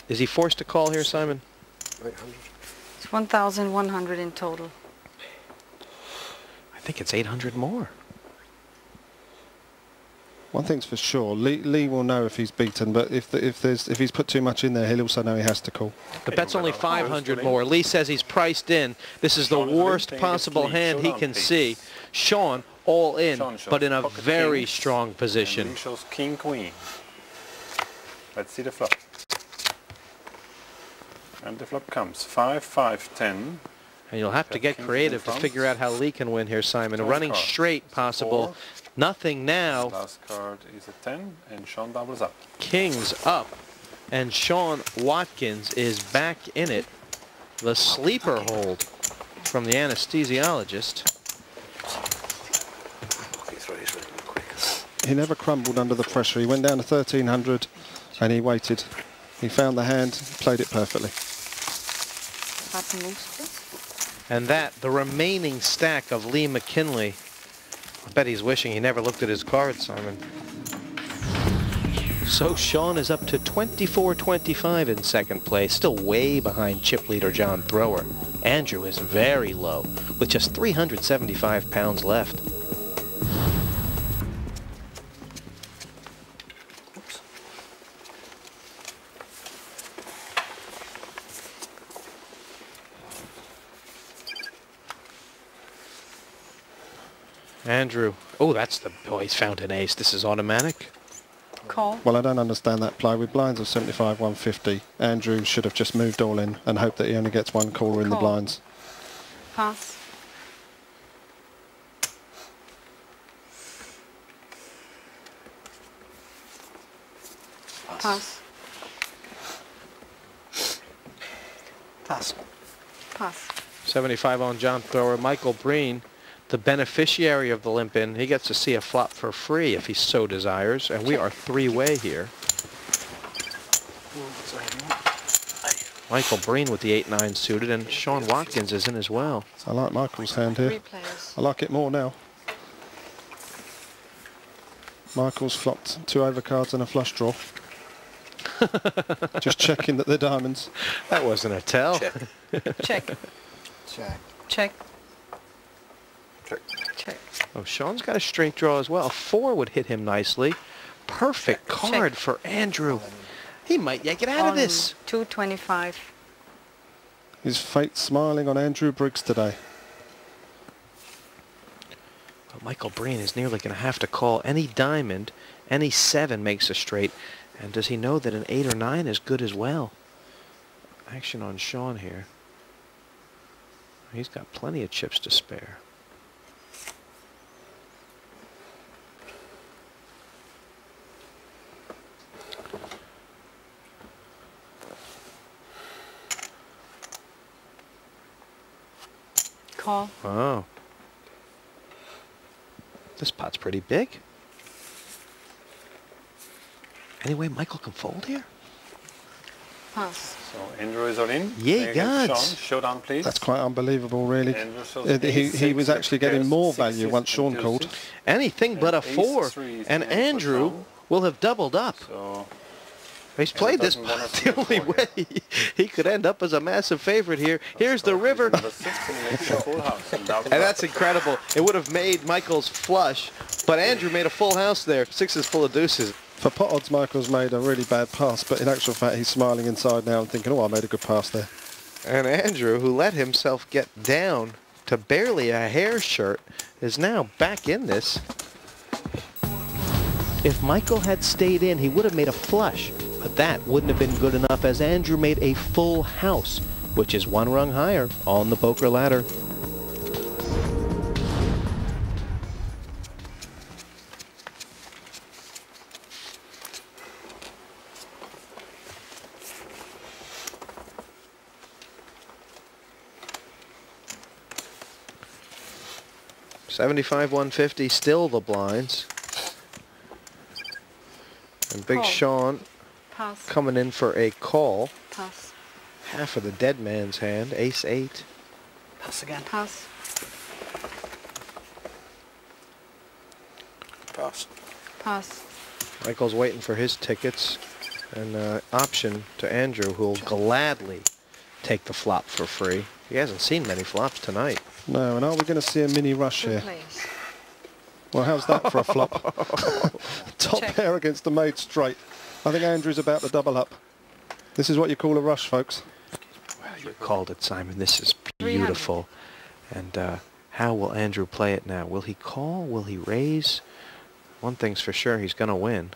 Is he forced to call here, Simon? 800. It's 1,100 in total. I think it's 800 more. One thing's for sure, Lee will know if he's beaten, but if he's put too much in there, he'll also know he has to call. The bet's only 500 more. Lee says he's priced in. This is the worst possible hand he can see. Sean all in, but in a very strong position. Lee shows king, queen. Let's see the flop. And the flop comes 5, 5, 10. And you'll have to get creative to figure out how Lee can win here, Simon. Running straight possible. Nothing now. Last card is a 10, and Sean doubles up. King's up, and Sean Watkins is back in it. The sleeper hold from the anesthesiologist. He never crumbled under the pressure. He went down to 1,300, and he waited. He found the hand, played it perfectly. And that, the remaining stack of Lee McKinley. I bet he's wishing he never looked at his cards, Simon. So Sean is up to 24-25 in second place, still way behind chip leader John Thrower. Andrew is very low, with just 375 pounds left. Andrew, oh, that's the, oh, he's found an ace. This is automatic. Call. Well, I don't understand that play. With blinds of 75, 150, Andrew should have just moved all in and hoped that he only gets one caller in the blinds. Pass. Pass. Pass. Pass. 75 on John Thrower. Michael Breen, the beneficiary of the limp in, he gets to see a flop for free if he so desires, and we are three-way here. Michael Breen with the 8-9 suited, and Sean Watkins is in as well. I like Michael's hand here. I like it more now. Michael's flopped 2 overcards and a flush draw. Just checking that they're diamonds. That wasn't a tell. Check. Check. Check. Check. Check. Check. Oh, Sean's got a straight draw as well. 4 would hit him nicely. Perfect card for Andrew. He might get out of this. 225. His fate smiling on Andrew Briggs today. But Michael Breen is nearly going to have to call any diamond. Any 7 makes a straight. And does he know that an 8 or 9 is good as well? Action on Sean here. He's got plenty of chips to spare. Call. Oh. This pot's pretty big. Anyway, Michael can fold here? Pass. So Andrew is all in. Yay, gods. Sean, showdown, please. That's quite unbelievable, really. Andrew shows He was actually getting more value once Sean called. Anything but a 4. And Andrew will have doubled up. So he's played this pot the only way he could end up as a massive favorite here. Here's the river. And that's incredible. It would have made Michael's flush, but Andrew made a full house there. 6 is full of deuces. For pot odds, Michael's made a really bad pass, but in actual fact, he's smiling inside now and thinking, oh, I made a good pass there. And Andrew, who let himself get down to barely a hair shirt, is now back in this. If Michael had stayed in, he would have made a flush, but that wouldn't have been good enough as Andrew made a full house, which is 1 rung higher on the poker ladder. $75, $150, still the blinds. And Big Sean Pass. coming in for a call. Pass. Half of the dead man's hand, ace 8. Pass again. Pass. Pass. Pass. Michael's waiting for his tickets. an option to Andrew, who'll gladly take the flop for free. He hasn't seen many flops tonight. No, and are we going to see a mini rush Two here? plays. Well, how's that for a flop? Top Check. pair against the made straight. I think Andrew's about to double up. This is what you call a rush, folks. Well, you called it, Simon. This is 300. beautiful. And how will Andrew play it now? Will he call? Will he raise? One thing's for sure, he's going to win.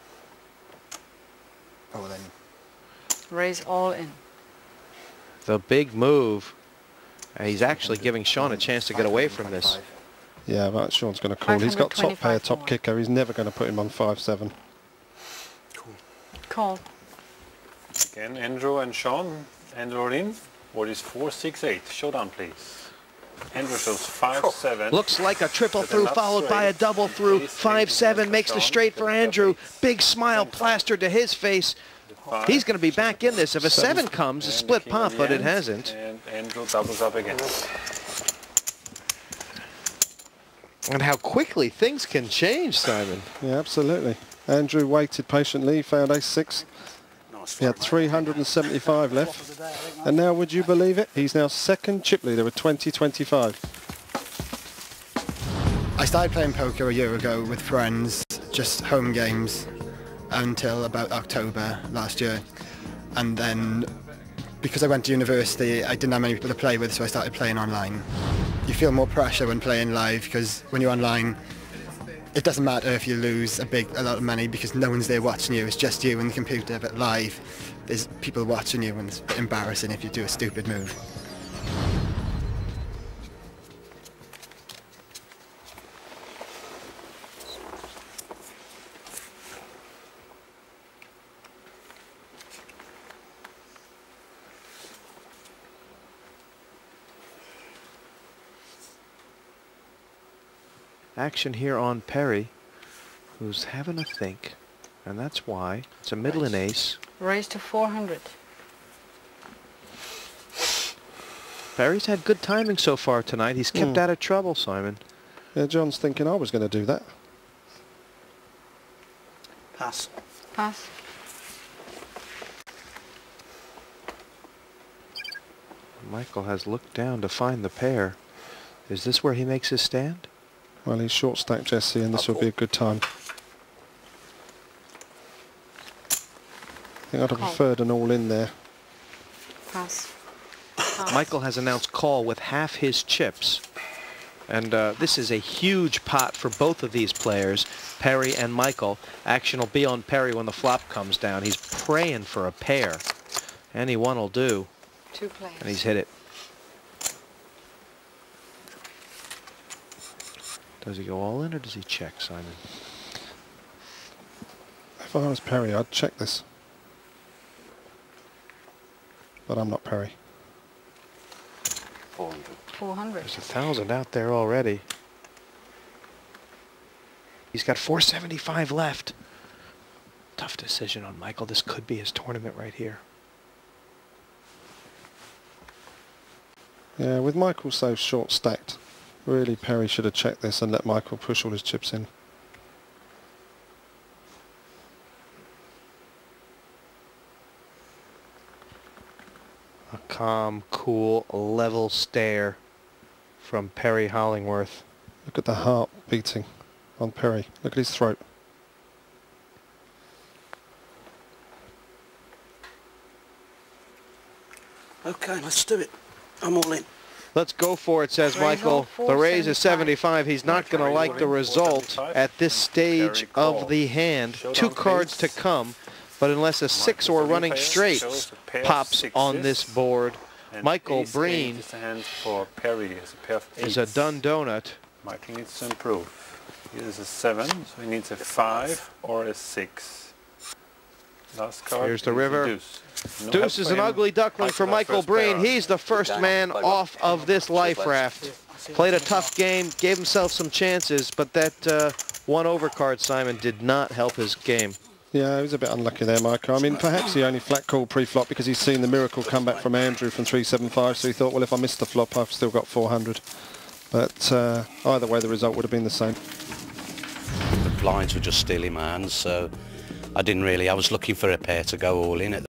Oh, then. Raise all in. The big move. He's actually giving Sean a chance to get away from this. Yeah, right, Sean's going to call. He's got top pair, 525 top more. kicker. He's never going to put him on 5-7. Call. Again, Andrew and Sean. Andrew in. What is 4-6-8? Showdown, please. Andrew shows 5-7. Looks like a triple With through enough followed by a straight. double through. Ace, 5-7 ace, makes the Sean. straight for With Andrew. ace. Big smile 10-5. plastered to his face. Five. He's going to be back in this. If a 7 comes, a And split king pop, on the but it end, hasn't. And Andrew doubles up again. And how quickly things can change, Simon. Yeah, absolutely. Andrew waited patiently, found ace-6. He had 375 left. And now, would you believe it? He's now second chip leader with 20-25. I started playing poker a year ago with friends, just home games, until about October last year. And then, because I went to university, I didn't have many people to play with, so I started playing online. You feel more pressure when playing live, because when you're online, it doesn't matter if you lose a lot of money, because no one's there watching you. It's just you and the computer. But live, there's people watching you, and it's embarrassing if you do a stupid move. Action here on Perry, who's having a think. And that's why. It's a middle and ace. Raise to 400. Perry's had good timing so far tonight. He's kept out of trouble, Simon. Yeah, John's thinking I was going to do that. Pass. Pass. Michael has looked down to find the pair. Is this where he makes his stand? Well, he's short stacked Jesse, and this would be a good time. I think I'd have Call. preferred an all-in there. Pass. Pass. Michael has announced call with half his chips. And this is a huge pot for both of these players, Perry and Michael. Action will be on Perry when the flop comes down. He's praying for a pair. Any one will do. 2 plays. And he's hit it. Does he go all in or does he check, Simon? If I was Perry, I'd check this. But I'm not Perry. 400. There's 1,000 out there already. He's got 475 left. Tough decision on Michael. This could be his tournament right here. Yeah, with Michael so short stacked, really Perry should have checked this and let Michael push all his chips in. A calm, cool, level stare from Perry Hollingworth. Look at the heart beating on Perry. Look at his throat. Okay, let's do it. I'm all in. Let's go for it, says Raise Michael. all The raise is 475. 75. He's not going to Carry like all the in, result 475. at this stage Carry call. of the hand. Showdown, 2 cards to please. come, but unless a 6 or Michael running Breen straight shows a pair of pops on sixes. this board, And Michael ace-8 Breen is the hand for Perry. Is a pair of is a eights. done donut. Michael needs to improve. He is a 7, so he needs a 5 or a 6. Last card. Here's the is a river. Deuce. No Deuce help is for an him. ugly duckling for Michael first pair. Breen. He's the first man off of this life raft. Played a tough game, gave himself some chances, but that 1 overcard, Simon, did not help his game. Yeah, he was a bit unlucky there, Michael. I mean, perhaps he only flat called pre-flop because he's seen the miracle come back from Andrew from 375, so he thought, well, if I miss the flop, I've still got 400. But either way, the result would have been the same. The blinds were just still in my hands, so I didn't really. I was looking for a pair to go all in at